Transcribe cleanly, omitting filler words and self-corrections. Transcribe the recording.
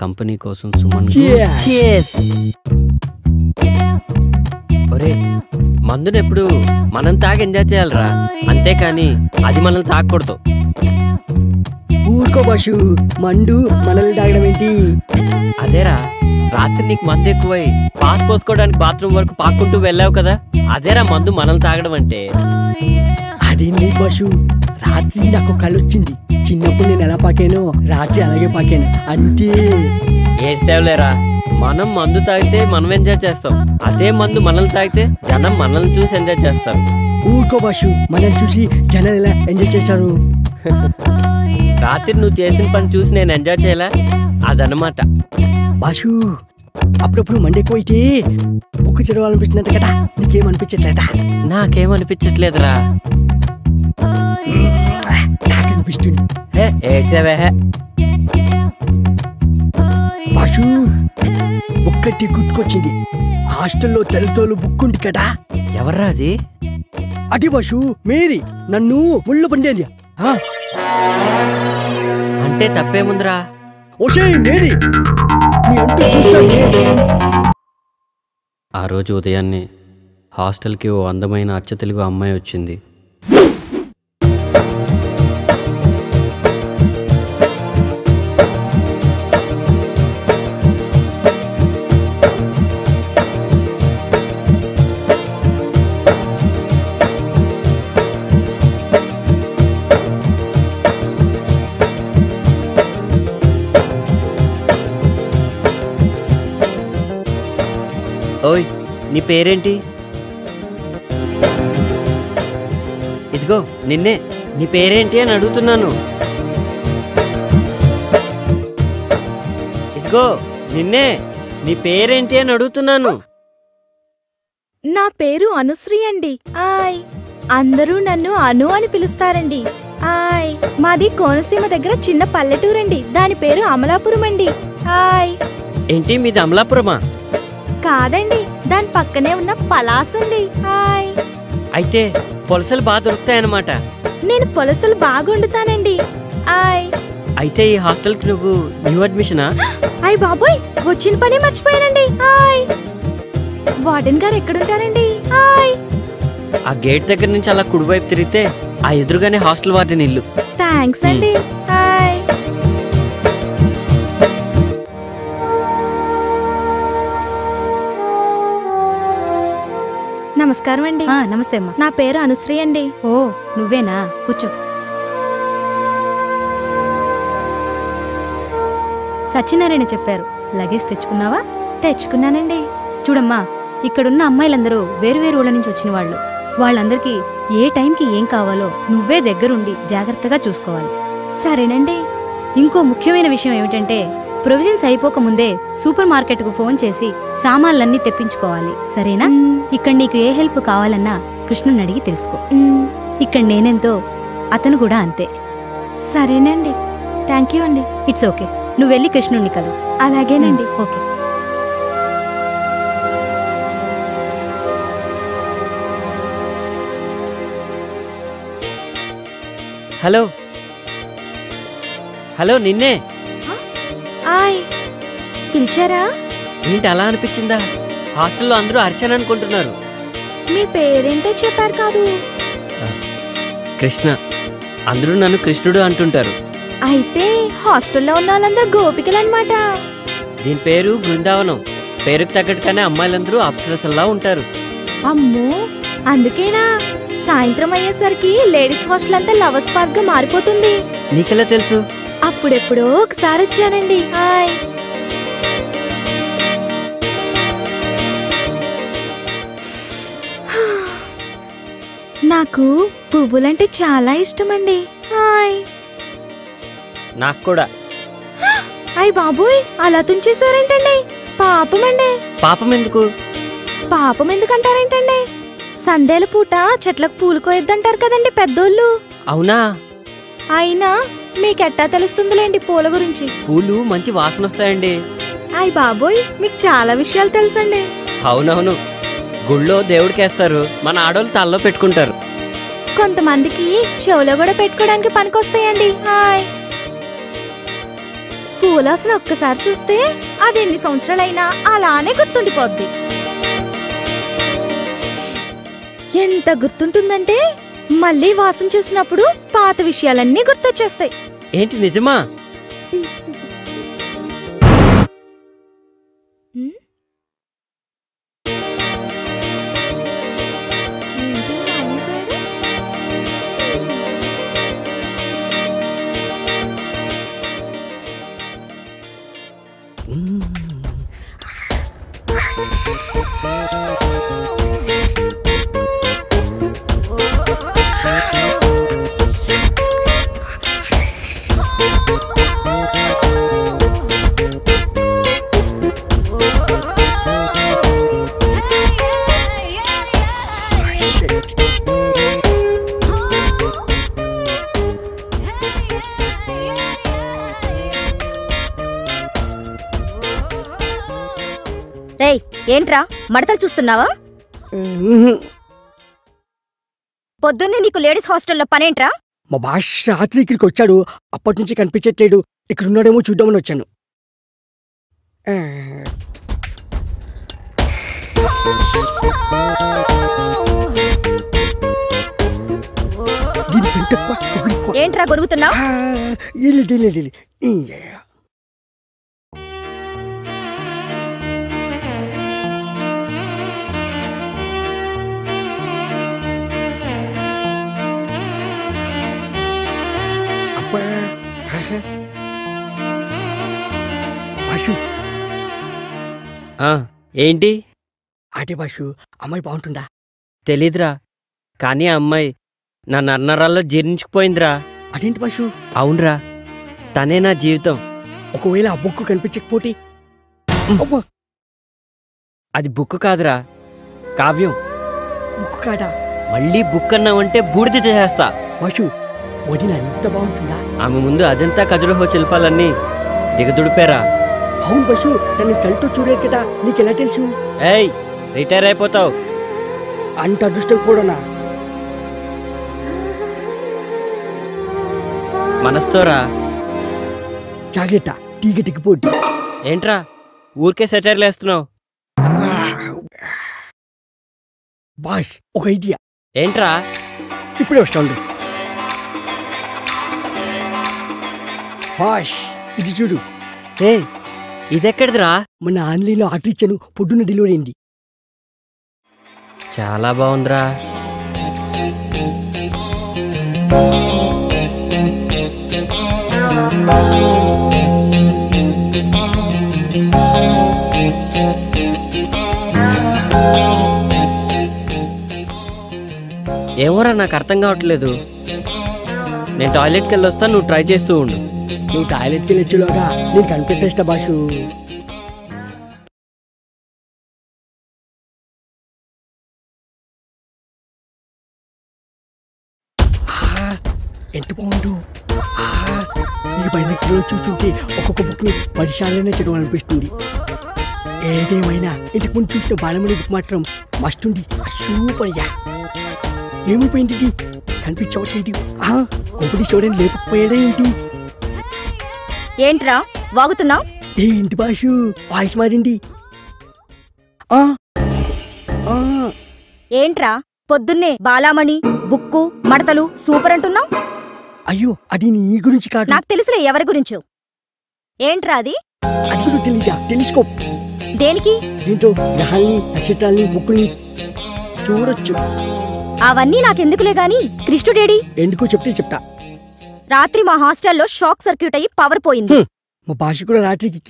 Company కోసం సుమన్ ఒరే మందుని ఎప్పుడు మనం తాగి ఎంజాయ్ చేయాలరా, అంతేకాని అది మనల్ని తాగకూడదు. ఊరుకో బాషు, మందు మనల్ని తాగడం ఏంటి? అదేరా రాత్రి నీకు మందు ఎక్కువై పాస్ పోసుకోవడానికి బాత్రూమ్ వరకు పాక్కుంటూ వెళ్ళావు కదా, అదేరా మందు మనల్ని తాగడం అంటే. అదేంటి బాషు, రాత్రి నాకు కళ్ళు వచ్చింది. చిన్నప్పుడు నేను ఎలా పాకానో రాత్రి అలాగే పాకాను అంతే. ఏడ్చేవలేరా, మనం మందు తాగితే మనం ఎంజాయ్ చేస్తాం, అదే మందు మనల్ని తాగితే జనం మనల్ని చూసి ఎంజాయ్ చేస్తారు. ఊరుకో బాషు, మనల్ని చూసి జనం ఎలా ఎంజాయ్ చేస్తారు? రాత్రి నువ్వు చేసిన పని చూసి నేను ఎంజాయ్ చేయలే, అదనమాట. బాషు అప్పుడప్పుడు మండి ఎక్కువైతే బుక్కు చదవాలనిపిస్తున్నట్టు కదా, నీకేమనిపించట్లేదా? నాకేమనిపించట్లేదురా. నాకు అనిపిస్తుంది. ఏడ్సేవే బాషు ఒక్కటి గుర్తుకొచ్చింది. హాస్టల్లో తెల్లతోలు బుక్ ఉంది కదా. ఎవర్రా అది? అది బాషు మేరీ, నన్ను ముళ్ళు పండేది. అంటే తప్పేముందిరా? ఓషే మేరీ, నీ అంటూ చూస్తానే. ఆ రోజు ఉదయాన్నే హాస్టల్కి ఓ అందమైన అచ్చ తెలుగు అమ్మాయి వచ్చింది. ఓయ్, నీ పేరేంటి? ఇదిగో నిన్నే, నీ పేరేంటి అని అడుగుతున్నాను. ఇదిగో నిన్నే, నీ పేరేంటి అని అడుగుతున్నాను. నా పేరు అనుశ్రీ అండి. ఆయ్, అందరూ నన్ను అను అని పిలుస్తారండి. ఆయ్, మాది కోనసీమ దగ్గర చిన్న పల్లెటూరండి, దాని పేరు అమలాపురం అండి. ఆయ్. ఏంటి మీది అమలాపురమా? కాదండి, దాని పక్కనే ఉన్న పలాసండి. హాయ్. అయితే పొలసలు బాగా దొరుకుతాయన్నమాట. నేను పొలసలు బాగా వండుతానండి. హాయ్. అయితే ఈ హాస్టల్కి నువ్వు న్యూ అడ్మిషనా? అయ్ బాబోయ్, వచ్చిన పని మర్చిపోయానండి. హాయ్. వార్డెన్ గారు ఎక్కడుంటారండి? హాయ్. ఆ గేట్ దగ్గర నుంచి అలా కుడివైపు తిరిగితే ఆ ఎదురుగానే హాస్టల్ వార్డెన్ ఇల్లు. థ్యాంక్స్ అండి. హాయ్. నమస్కారం అండి. నమస్తే అమ్మా. నా పేరు అనుశ్రీ అండి. ఓ, నువ్వేనా? కూర్చో. సత్యనారాయణ చెప్పారు, లగేజ్ తెచ్చుకున్నావా? తెచ్చుకున్నానండి. చూడమ్మా, ఇక్కడున్న అమ్మాయిలందరూ వేరువేరు ఊళ్ళ నుంచి వచ్చిన వాళ్ళు. వాళ్ళందరికీ ఏ టైంకి ఏం కావాలో నువ్వే దగ్గరుండి జాగ్రత్తగా చూసుకోవాలి. సరేనండి. ఇంకో ముఖ్యమైన విషయం ఏమిటంటే, ప్రొవిజన్స్ అయిపోకముందే సూపర్ మార్కెట్కు ఫోన్ చేసి సామాన్లన్నీ తెప్పించుకోవాలి, సరేనా? ఇక్కడ నీకు ఏ హెల్ప్ కావాలన్నా కృష్ణుని అడిగి తెలుసుకో. ఇక్కడ నేనెంతో అతను కూడా అంతే. సరేనండి. థ్యాంక్ యూ అండి. ఇట్స్ ఓకే, నువ్వు వెళ్ళి కృష్ణుని కలు. అలాగేనండి. ఓకే. హలో హలో, నిన్నే. ఆయ్, పిలిచారా? ఏంటి అలా అనిపించిందా? హాస్టల్లో అందరూ అర్చన అనుకుంటున్నారు. మీ పేరేంటో చెప్పారు కాదు? కృష్ణ. అందరూ నన్ను కృష్ణుడు అంటుంటారు. అయితే హాస్టల్లో ఉన్న వాళ్ళందరూ గోపికలు అన్నమాట. దీని పేరు బృందావనం. పేరుకు తగ్గట్టుగానే అమ్మాయిలందరూ అప్సరసల్లా ఉంటారు. అమ్మో, అందుకేనా సాయంత్రం అయ్యేసరికి లేడీస్ హాస్టల్ అంతా లవర్స్ పార్క్ గా మారిపోతుంది? నీకెలా తెలుసు? అప్పుడెప్పుడో ఒకసారి వచ్చానండి. హాయ్. నాకు పువ్వులంటే చాలా ఇష్టమండి. హాయ్. నాకు కూడా. అయ్ బాబోయ్, అలా తుంచేశారేంటండి? పాపమండి. పాపం ఎందుకు? పాపం ఎందుకంటారేంటండి? సందేల పూట చెట్లకు పూలు కోయొద్దంటారు కదండి పెద్దోళ్ళు. అవునా? అయినా మీకెట్టా తెలుస్తుందిలేండి పూల గురించి. పూలు మంచి వాసన వస్తాయండి. అయ్ బాబోయ్, మీకు చాలా విషయాలు తెలుసండి. అవునవును, గుళ్ళో దేవుడికేస్తారు, మన ఆడోళ్ళు తలలో పెట్టుకుంటారు. కొంతమందికి చెవులో కూడా పెట్టుకోవడానికి పనికొస్తాయండి. హాయ్. పూలాసన ఒక్కసారి చూస్తే అది ఎన్ని సంవత్సరాలైనా అలానే గుర్తుండిపోద్ది. ఎంత గుర్తుంటుందంటే మళ్ళీ వాసన చూసినప్పుడు పాత విషయాలన్నీ గుర్తొచ్చేస్తాయి. ఏంటి నిజమా? రేయ్, ఏంట్రా మడతలు చూస్తున్నావా? పొద్దున్నే నీకు లేడీస్ హాస్టల్లో పనేంట్రా? మా భాష రాత్రి ఇక్కడికి వచ్చాడు, అప్పటి నుంచి కనిపించట్లేడు. ఇక్కడ ఉన్నాడేమో చూద్దామని వచ్చాను. ఏంట్రా గొరుగుతున్నావు? ఏంటి? అదే బాషు, అమ్మాయి బాగుంటుందా? తెలీదురా, కానీ ఆ అమ్మాయి నా నన్నరాల్లో జీర్ణించుకుపోయిందిరా. అదేంటి బాషు? అవునరా, తనే నా జీవితం. ఒకవేళ ఆ బుక్ కనిపించకపోతే? అది బుక్ కాదురా, కావ్యం. బుక్ కాదా? మళ్ళీ బుక్ అన్నావంటే బూడిద చేసేస్తా. బాషు, వదిన ఎంత బాగుంటుందా? ఆమె ముందు అజంతా ఖజురహో శిల్పాలన్నీ దిగదుడిపారా. అవును బస్సు, తనని కళ్ళతో చూడలేదు కదా, నీకెలా తెలుసు? ఏయ్, రిటైర్ అయిపోతావు. అంత అదృష్టం కూడానా? మనస్తోరా. జాగ్రత్త, టీగటికి పోటీ. ఏంట్రా ఊరికే సెటైర్లు వేస్తున్నావు? బాష్, ఒక ఐడియా. ఏంట్రా? ఇప్పుడే వస్తాండు. బాష్, ఇది చూడు. ఏ, ఇదెక్కడిదిరా? మన ఆన్లైన్లో ఆర్డర్ ఇచ్చాను, పొద్దున్న డెలివరీ అయింది. చాలా బాగుందిరా. ఏమోరా, నాకు అర్థం కావట్లేదు. నేను టాయిలెట్కి వెళ్ళి వస్తాను, నువ్వు ట్రై చేస్తూ ఉండు. నువ్వు టాయిలెట్కి వెళ్ళొచ్చులోగా నేను కనిపెట్టేస్తా బాషు. ఎంత బాగుండు. ఈ బైనెక్లో చూస్తుంటే ఒక్కొక్క బుక్ని 10 సార్లైనా చదవాలనిపిస్తుంది. ఏదేమైనా ఇంటికి ముందు చూసిన బాలమణి బుక్ మాత్రం మస్తుంది. సూపర్గా. ఏమైపోయింది ఇది? కనిపించవట్లేదు. కొంపటి చూడని లేకపోయాడా ఏంటి? ఏంట్రా వాగుతున్నావు? ఏంటి బాషు, వాయిస్ మారింది. ఏంట్రా పొద్దున్నే బాలామణి బుక్కు మడతలు సూపర్ అంటున్నావు? అయ్యో, అది నీ గురించి కాదు. నాకు తెలుసులే ఎవరి గురించో. ఏంట్రా అది? అది కూడా తెలీదా? టెలిస్కోప్. దేనికి? దీంతో గ్రహాల్ని, నక్షత్రాల్ని, బుక్కుల్ని చూడొచ్చు. అవన్నీ నాకెందుకులే గాని కృష్ణుడేడి? ఎందుకో చెప్తా. రాత్రి మా హాస్టల్లో షాక్ సర్క్యూట్ అయ్యి పవర్ పోయింది. మా భాష కూడా రాత్రికి